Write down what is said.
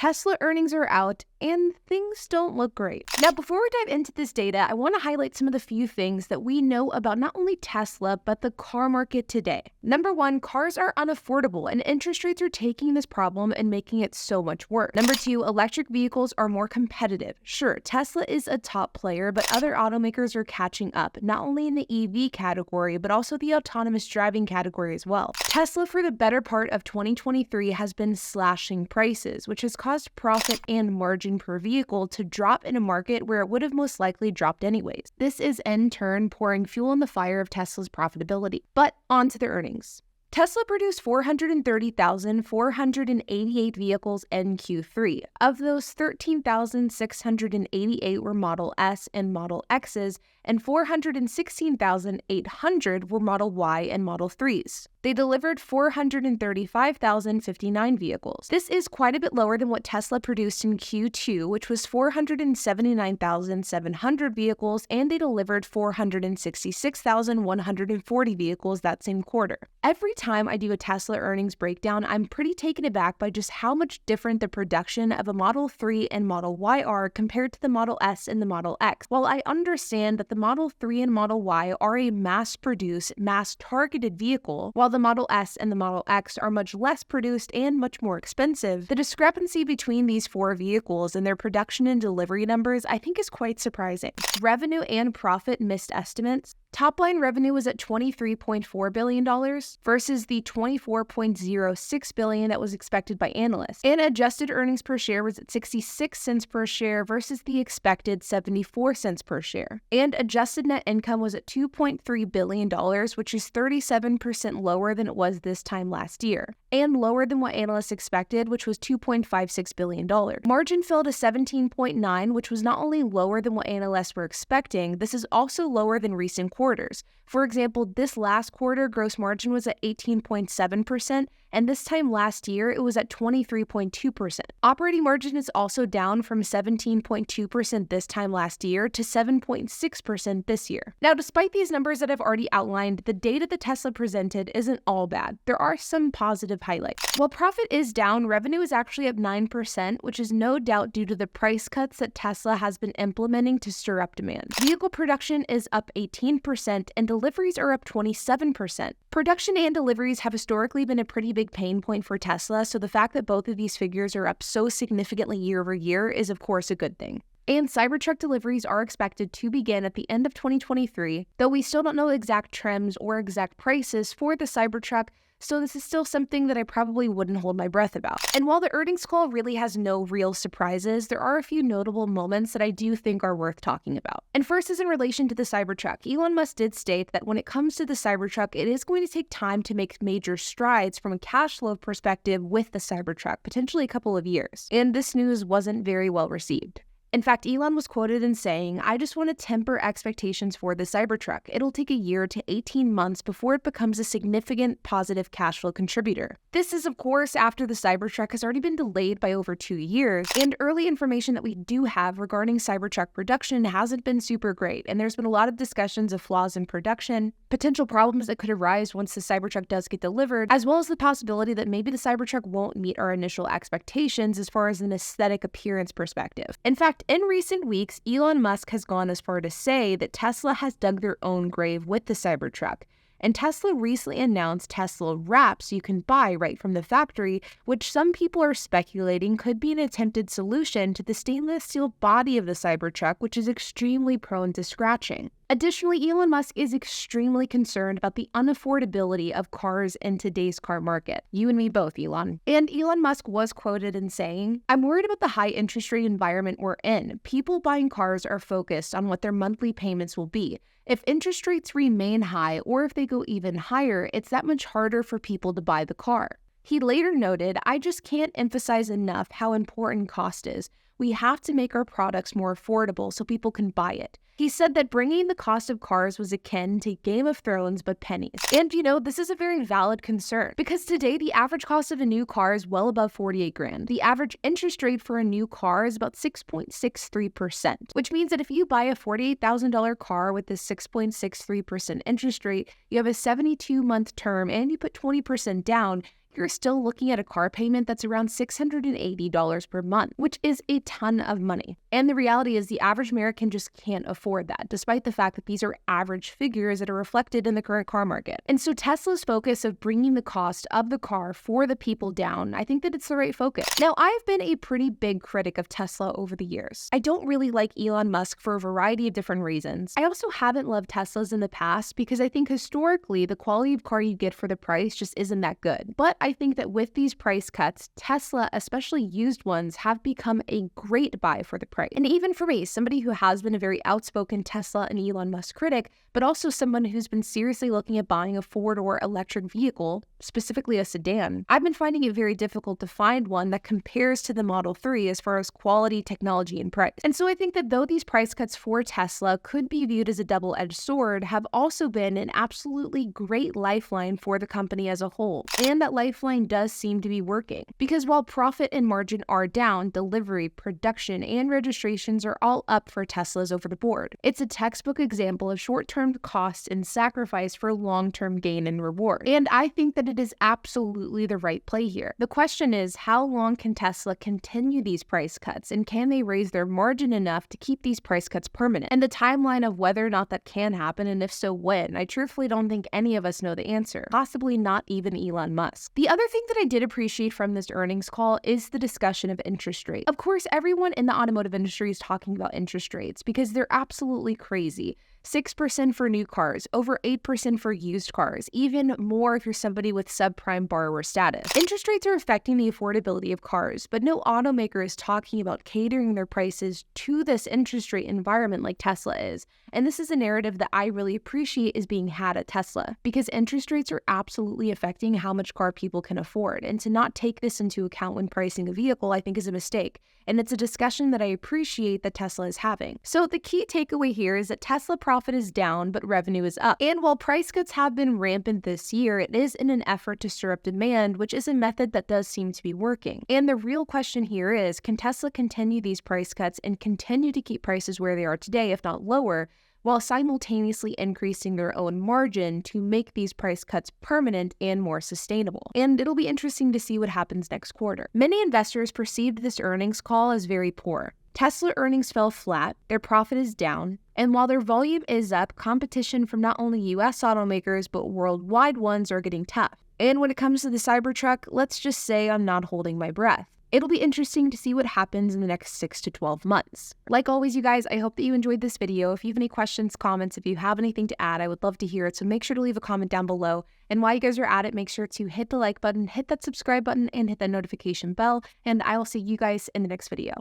Tesla earnings are out, and things don't look great. Now, before we dive into this data, I want to highlight some of the few things that we know about not only Tesla, but the car market today. Number one, cars are unaffordable, and interest rates are taking this problem and making it so much worse. Number two, electric vehicles are more competitive. Sure, Tesla is a top player, but other automakers are catching up, not only in the EV category, but also the autonomous driving category as well. Tesla, for the better part of 2023, has been slashing prices, which has caused profit and margin per vehicle to drop in a market where it would have most likely dropped anyways. This is in turn pouring fuel on the fire of Tesla's profitability. But on to their earnings. Tesla produced 430,488 vehicles in Q3. Of those, 13,688 were Model S and Model X's, and 416,800 were Model Y and Model 3s. They delivered 435,059 vehicles. This is quite a bit lower than what Tesla produced in Q2, which was 479,700 vehicles, and they delivered 466,140 vehicles that same quarter. Every time I do a Tesla earnings breakdown, I'm pretty taken aback by just how much different the production of a Model 3 and Model Y are compared to the Model S and the Model X. While I understand that the Model 3 and Model Y are a mass-produced, mass-targeted vehicle, while the Model S and the Model X are much less produced and much more expensive, the discrepancy between these four vehicles and their production and delivery numbers I think is quite surprising. Revenue and profit missed estimates. Top-line revenue was at $23.4 billion versus the $24.06 billion that was expected by analysts. And adjusted earnings per share was at 66 cents per share versus the expected 74 cents per share. And adjusted net income was at $2.3 billion, which is 37% lower than it was this time last year, and lower than what analysts expected, which was $2.56 billion. Margin fell to 17.9, which was not only lower than what analysts were expecting, this is also lower than recent quarters. For example, this last quarter, gross margin was at 18.7%, and this time last year, it was at 23.2%. Operating margin is also down from 17.2% this time last year to 7.6% this year. Now, despite these numbers that I've already outlined, the data that Tesla presented isn't all bad. There are some positive highlights. While profit is down, revenue is actually up 9%, which is no doubt due to the price cuts that Tesla has been implementing to stir up demand. Vehicle production is up 18%, and deliveries are up 27%. Production and deliveries have historically been a pretty big pain point for Tesla, so the fact that both of these figures are up so significantly year over year is of course a good thing. And Cybertruck deliveries are expected to begin at the end of 2023, though we still don't know exact trims or exact prices for the Cybertruck, so this is still something that I probably wouldn't hold my breath about. And while the earnings call really has no real surprises, there are a few notable moments that I do think are worth talking about. And first is in relation to the Cybertruck. Elon Musk did state that when it comes to the Cybertruck, it is going to take time to make major strides from a cash flow perspective with the Cybertruck, potentially a couple of years. And this news wasn't very well received. In fact, Elon was quoted in saying, "I just want to temper expectations for the Cybertruck. It'll take a year to 18 months before it becomes a significant positive cash flow contributor." This is, of course, after the Cybertruck has already been delayed by over 2 years, and early information that we do have regarding Cybertruck production hasn't been super great, and there's been a lot of discussions of flaws in production, potential problems that could arise once the Cybertruck does get delivered, as well as the possibility that maybe the Cybertruck won't meet our initial expectations as far as an aesthetic appearance perspective. In fact, in recent weeks, Elon Musk has gone as far to say that Tesla has dug their own grave with the Cybertruck. And Tesla recently announced Tesla wraps you can buy right from the factory, which some people are speculating could be an attempted solution to the stainless steel body of the Cybertruck, which is extremely prone to scratching. Additionally, Elon Musk is extremely concerned about the unaffordability of cars in today's car market. You and me both, Elon. And Elon Musk was quoted in saying, "I'm worried about the high interest rate environment we're in. People buying cars are focused on what their monthly payments will be. If interest rates remain high or if they go even higher, it's that much harder for people to buy the car." He later noted, "I just can't emphasize enough how important cost is. We have to make our products more affordable so people can buy it." He said that bringing the cost of cars was akin to Game of Thrones but pennies. And this is a very valid concern because today the average cost of a new car is well above 48 grand. The average interest rate for a new car is about 6.63%, which means that if you buy a $48,000 car with this 6.63% interest rate, you have a 72-month term and you put 20% down, you're still looking at a car payment that's around $680 per month, which is a ton of money. And the reality is the average American just can't afford that, despite the fact that these are average figures that are reflected in the current car market. And so Tesla's focus of bringing the cost of the car for the people down, I think that it's the right focus. Now, I've been a pretty big critic of Tesla over the years. I don't really like Elon Musk for a variety of different reasons. I also haven't loved Teslas in the past because I think historically the quality of car you get for the price just isn't that good. But I think that with these price cuts, Tesla, especially used ones, have become a great buy for the price. And even for me, somebody who has been a very outspoken Tesla and Elon Musk critic, but also someone who's been seriously looking at buying a four-door electric vehicle, specifically a sedan, I've been finding it very difficult to find one that compares to the Model 3 as far as quality, technology, and price. And so I think that though these price cuts for Tesla could be viewed as a double-edged sword, have also been an absolutely great lifeline for the company as a whole. And that lifeline does seem to be working. Because while profit and margin are down, delivery, production, and registrations are all up for Teslas over the board. It's a textbook example of short-term cost and sacrifice for long-term gain and reward. And I think that it is absolutely the right play here. The question is, how long can Tesla continue these price cuts, and can they raise their margin enough to keep these price cuts permanent? And the timeline of whether or not that can happen, and if so, when, I truthfully don't think any of us know the answer. Possibly not even Elon Musk. The other thing that I did appreciate from this earnings call is the discussion of interest rates. Of course, everyone in the automotive industry is talking about interest rates because they're absolutely crazy. 6% for new cars, over 8% for used cars, even more if you're somebody with subprime borrower status. Interest rates are affecting the affordability of cars, but no automaker is talking about catering their prices to this interest rate environment like Tesla is. And this is a narrative that I really appreciate is being had at Tesla, because interest rates are absolutely affecting how much car people can afford. And to not take this into account when pricing a vehicle, I think is a mistake. And it's a discussion that I appreciate that Tesla is having. So the key takeaway here is that Tesla profit is down, but revenue is up. And while price cuts have been rampant this year, it is in an effort to stir up demand, which is a method that does seem to be working. And the real question here is, can Tesla continue these price cuts and continue to keep prices where they are today, if not lower, while simultaneously increasing their own margin to make these price cuts permanent and more sustainable? And it'll be interesting to see what happens next quarter. Many investors perceived this earnings call as very poor. Tesla earnings fell flat, their profit is down, and while their volume is up, competition from not only US automakers but worldwide ones are getting tough. And when it comes to the Cybertruck, let's just say I'm not holding my breath. It'll be interesting to see what happens in the next 6 to 12 months. Like always, you guys, I hope that you enjoyed this video. If you have any questions, comments, if you have anything to add, I would love to hear it. So make sure to leave a comment down below. And while you guys are at it, make sure to hit the like button, hit that subscribe button, and hit that notification bell. And I will see you guys in the next video.